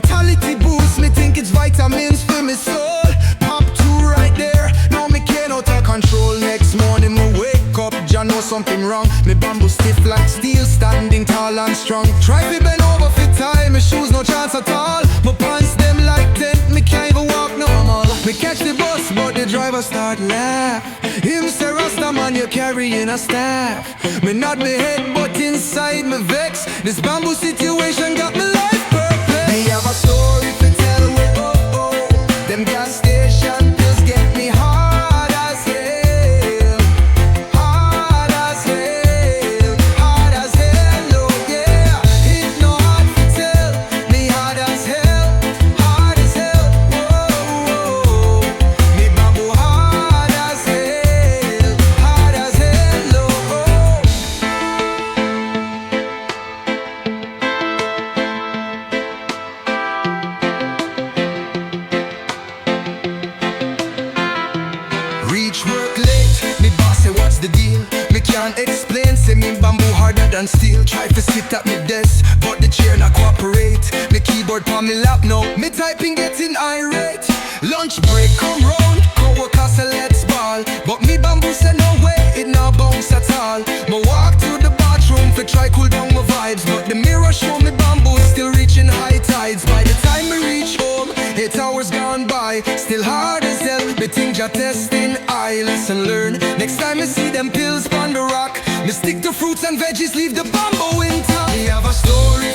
vitality boost, me think it's vitamins for me soul. Pop two right there, now me can't out of control. Next morning me wake up, Jah know something wrong. Me bamboo stiff like steel, standing tall and strong. Try to bend over for time, me shoes no chance at all. My pants them like tent, me can't even walk normal. Me catch the bus, but the driver start laugh. Him Seh Rasta man, you carrying a staff. Me nod me head, but inside me vex. This bamboo situation got me life perfect. Me have a story to tell, them gas station just get me hard as hell. Hard as hell, hard as hell, oh yeah. It no hard to tell, me hard as hell, hard as hell, whoa. Me bamboo hard as hell, oh. Reach work late, me boss say what's the deal? Me can't explain, say me bamboo harder than steel. Try to sit at me desk, but the chair not cooperate. Me keyboard on me lap now, me typing getting irate. Lunch break come round, co-worker say let's ball, but me bamboo say no way, it not bounce at all. Me walk to the bathroom to try cool down my vibes, but the mirror show me bamboo still reaching high tides. By the time me reach home, 8 hours gone by, still hard as hell. Me think you're testing, I lesson learn. Next time I see them pills on the rock, me stick to fruits and veggies, leave the bamboo intact. We have a story.